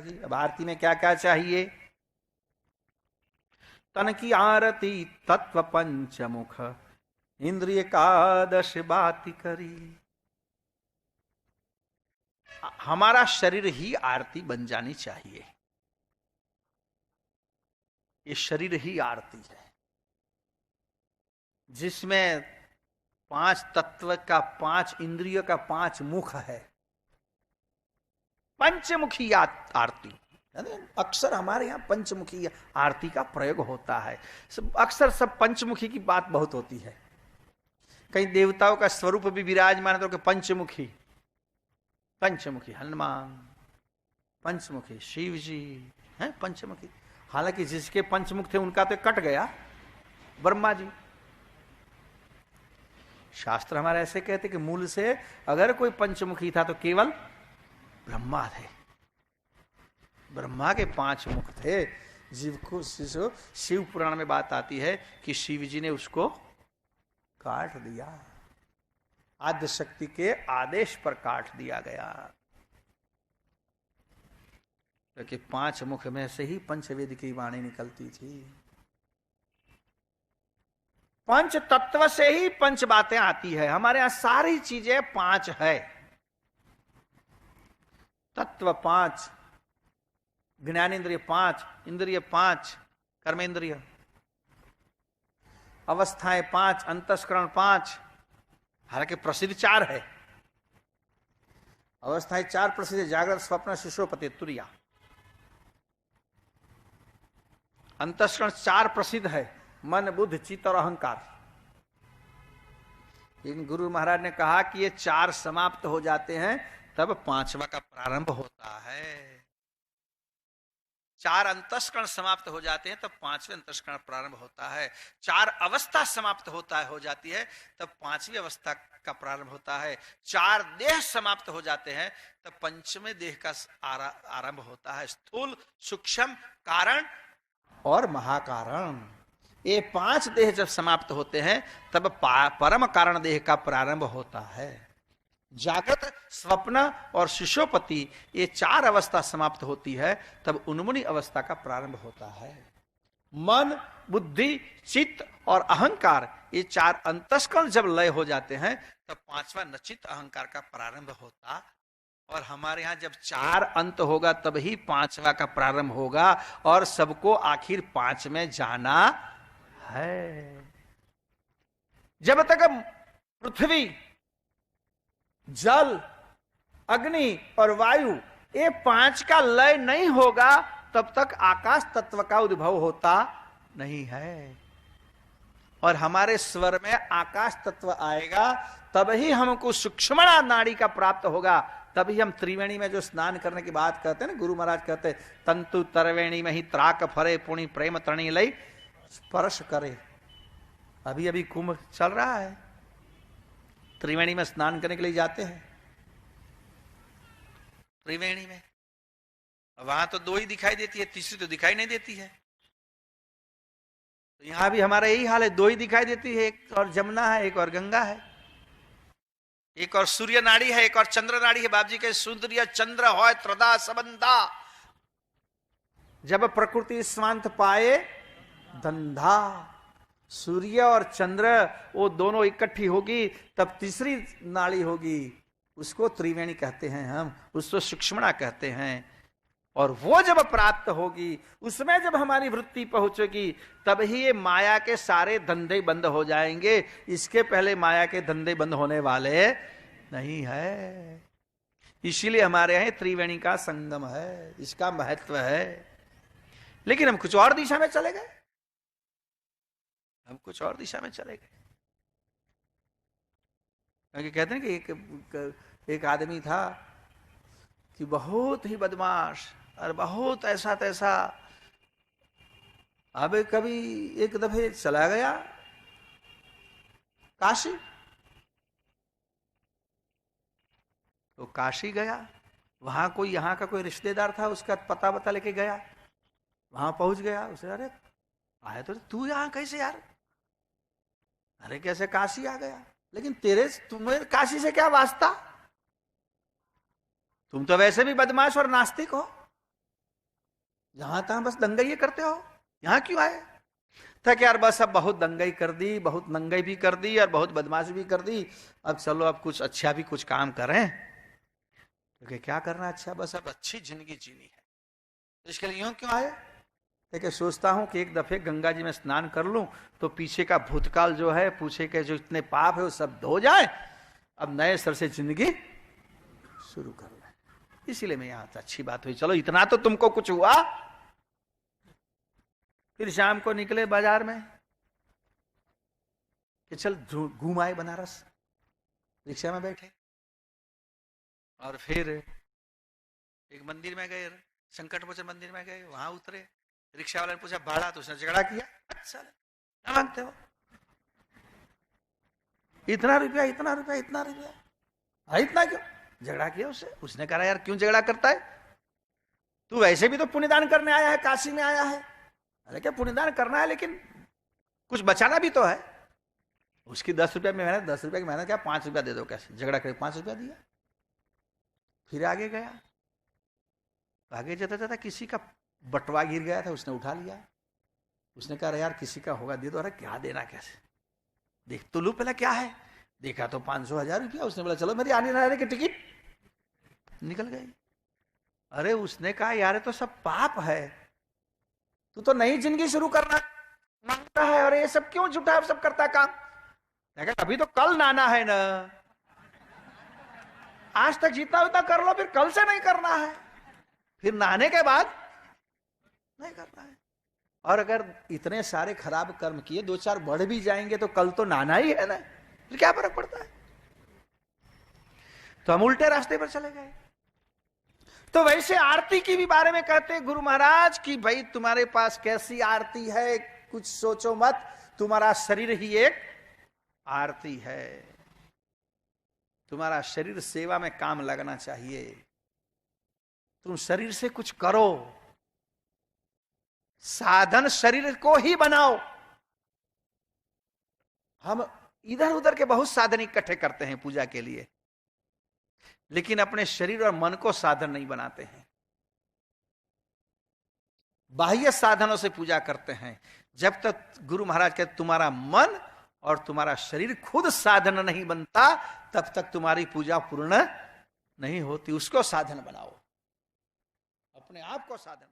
जी। अब आरती में क्या क्या चाहिए? तन की आरती तत्व पंचमुख, इंद्रिय एकादश बाती करी। हमारा शरीर ही आरती बन जानी चाहिए। ये शरीर ही आरती है, जिसमें 5 तत्व का, 5 इंद्रियों का 5 मुख है। पंचमुखी आरती। अक्सर हमारे यहां पंचमुखी आरती का प्रयोग होता है। अक्सर सब पंचमुखी की बात बहुत होती है। कहीं देवताओं का स्वरूप भी विराजमान है तो पंचमुखी, पंचमुखी हनुमान, पंचमुखी शिव जी हैं, पंचमुखी। हालांकि जिसके पंचमुख थे उनका तो कट गया, ब्रह्मा जी। शास्त्र हमारे ऐसे कहते कि मूल से अगर कोई पंचमुखी था तो केवल ब्रह्मा थे। ब्रह्मा के 5 मुख थे। जीव को शिव पुराण में बात आती है कि शिव जी ने उसको काट दिया, आद्य शक्ति के आदेश पर काट दिया गया। क्योंकि 5 मुख में से ही पंचवेद की वाणी निकलती थी। पंच तत्व से ही 5 बातें आती है। हमारे यहां सारी चीजें 5 है। तत्व 5, ज्ञानेन्द्रिय 5, इंद्रिय 5, कर्मेंद्रिय, अवस्थाएं 5, अंतस्करण 5। हालांकि प्रसिद्ध 4 है। अवस्थाएं 4 प्रसिद्ध है, जागृत, स्वप्न, सुषुप्ति, तुरिया। अंतस्करण 4 प्रसिद्ध है, मन, बुद्ध, चित्त और अहंकार। लेकिन गुरु महाराज ने कहा कि ये 4 समाप्त हो जाते हैं तब 5वां का प्रारंभ होता है। 4 अंतस्करण समाप्त हो जाते हैं तब 5वें अंतस्करण प्रारंभ होता है। 4 अवस्था समाप्त हो जाती है तब 5वीं अवस्था का प्रारंभ होता है। 4 देह समाप्त हो जाते हैं तब 5वें देह का आरंभ होता है। स्थूल, सूक्ष्म, कारण और महाकारण। ये 5 देह जब समाप्त होते हैं तब परम कारण देह का प्रारंभ होता है। जागृत, स्वप्न और सुषुप्ति, ये 4 अवस्था समाप्त होती है तब उन्मुनी अवस्था का प्रारंभ होता है। मन, बुद्धि, चित्त और अहंकार, ये 4 अंतस्करण जब लय हो जाते हैं तब 5वां नचित्त अहंकार का प्रारंभ होता। और हमारे यहां जब 4 अंत होगा तब ही 5वां का प्रारंभ होगा। और सबको आखिर 5 में जाना है। जब तक पृथ्वी, जल, अग्नि और वायु, ये 5 का लय नहीं होगा तब तक आकाश तत्व का उद्भव होता नहीं है। और हमारे स्वर में आकाश तत्व आएगा तब ही हमको सूक्ष्म नाड़ी का प्राप्त होगा। तभी हम त्रिवेणी में जो स्नान करने की बात करते हैं ना, गुरु महाराज कहते हैं तंतु तरवेणी में ही त्राक फरे पुणी प्रेम तणी लई स्पर्श करे। अभी अभी कुंभ चल रहा है, त्रिवेणी में स्नान करने के लिए जाते हैं। त्रिवेणी में वहां तो 2 ही दिखाई देती है, तीसरी तो दिखाई नहीं देती है। तो यहां भी हमारा यही हाल है, 2 ही दिखाई देती है। एक और जमुना है, एक और गंगा है, एक और सूर्य नाड़ी है, एक और चंद्र नाड़ी है। बाप जी के सूर्य चंद्र हो त्रदा सबंधा, जब प्रकृति स्वांत पाए धंधा। सूर्य और चंद्र वो दोनों इकट्ठी होगी तब तीसरी नाड़ी होगी, उसको त्रिवेणी कहते हैं हम, उसको सूक्ष्मणा कहते हैं। और वो जब प्राप्त होगी, उसमें जब हमारी वृत्ति पहुंचेगी तब ही ये माया के सारे धंधे बंद हो जाएंगे। इसके पहले माया के धंधे बंद होने वाले नहीं है। इसीलिए हमारे यहां त्रिवेणी का संगम है, इसका महत्व है। लेकिन हम कुछ और दिशा में चले गए, हम कुछ और दिशा में चले गए। क्योंकि कहते हैं कि एक आदमी था कि बहुत ही बदमाश और बहुत ऐसा तैसा। अब कभी एक दफे चला गया काशी, तो काशी गया, वहां कोई यहाँ का कोई रिश्तेदार था, उसका पता बता लेके गया, वहां पहुंच गया। उसे अरे आया तो तू यहां कैसे यार? अरे कैसे काशी आ गया? लेकिन तुम्हें काशी से क्या वास्ता? तुम तो वैसे भी बदमाश और नास्तिक हो। जहां तहां बस दंगाई करते हो, यहां क्यों आए? था कि यार बस अब बहुत दंगाई कर दी, बहुत नंगाई भी कर दी और बहुत बदमाशी भी कर दी, अब चलो अब कुछ अच्छा भी कुछ काम करें। क्योंकि क्या करना अच्छा, बस अब अच्छी जिंदगी जीनी है। तो इसके लिए यूं क्यों आए? देखिए सोचता हूं कि एक दफे गंगा जी में स्नान कर लूं तो पीछे का भूतकाल जो है, पूछे के जो इतने पाप है वो सब धो जाए, अब नए सर से जिंदगी शुरू कर लें। इसीलिए मैं यहां, अच्छी बात हुई, चलो इतना तो तुमको कुछ हुआ। फिर शाम को निकले बाजार में कि चल घूम आए बनारस, रिक्शा में बैठे और फिर एक मंदिर में गए, संकट मोचन मंदिर में गए, वहां उतरे, रिक्शा वाले ने पूछा भाड़ा, तो उसने झगड़ा किया, अच्छा क्या मांगते हो? इतना रुपया, इतना रुपया, इतना रुपया, इतना क्यों? झगड़ा किया उससे। उसने कहा यार क्यों झगड़ा करता है, तू वैसे भी तो पुण्यदान करने आया है, काशी में आया है। अरे क्या पुण्यदान करना है, लेकिन कुछ बचाना भी तो है। उसकी 10 रुपया में मेहनत, 10 रुपया की मेहनत, क्या 5 रुपया दे दो, कैसे? झगड़ा करके 5 रुपया दिया। फिर आगे गया, आगे जाता जाता किसी का बटवा गिर गया था, उसने उठा लिया। उसने कहा यार किसी का होगा दे दो। अरे क्या देना, कैसे? देख तो लो पहले क्या है। देखा तो 500 1000 रुपया। उसने बोला चलो मेरी आने ना आने की टिकट। निकल गई। अरे उसने कहा यार तो सब पाप है, तू तो नई जिंदगी शुरू करना मांगता है और ये सब क्यों झूठा सब करता काम? अभी तो कल नाना है ना, आज तक जितना उतना कर लो, फिर कल से नहीं करना है, फिर नहाने के बाद नहीं करना है। और अगर इतने सारे खराब कर्म किए, 2-4 बढ़ भी जाएंगे तो कल तो नहाना ही है ना, फिर क्या फर्क पड़ता है? तो हम उल्टे रास्ते पर चले गए। तो वैसे आरती की भी बारे में कहते गुरु महाराज कि भाई तुम्हारे पास कैसी आरती है, कुछ सोचो मत, तुम्हारा शरीर ही एक आरती है। तुम्हारा शरीर सेवा में काम लगना चाहिए, तुम शरीर से कुछ करो, साधन शरीर को ही बनाओ। हम इधर उधर के बहुत साधन इकट्ठे करते हैं पूजा के लिए, लेकिन अपने शरीर और मन को साधन नहीं बनाते हैं। बाह्य साधनों से पूजा करते हैं। जब तक गुरु महाराज कहते तुम्हारा मन और तुम्हारा शरीर खुद साधन नहीं बनता, तब तक तुम्हारी पूजा पूर्ण नहीं होती। उसको साधन बनाओ, अपने आप को साधन बनाओ।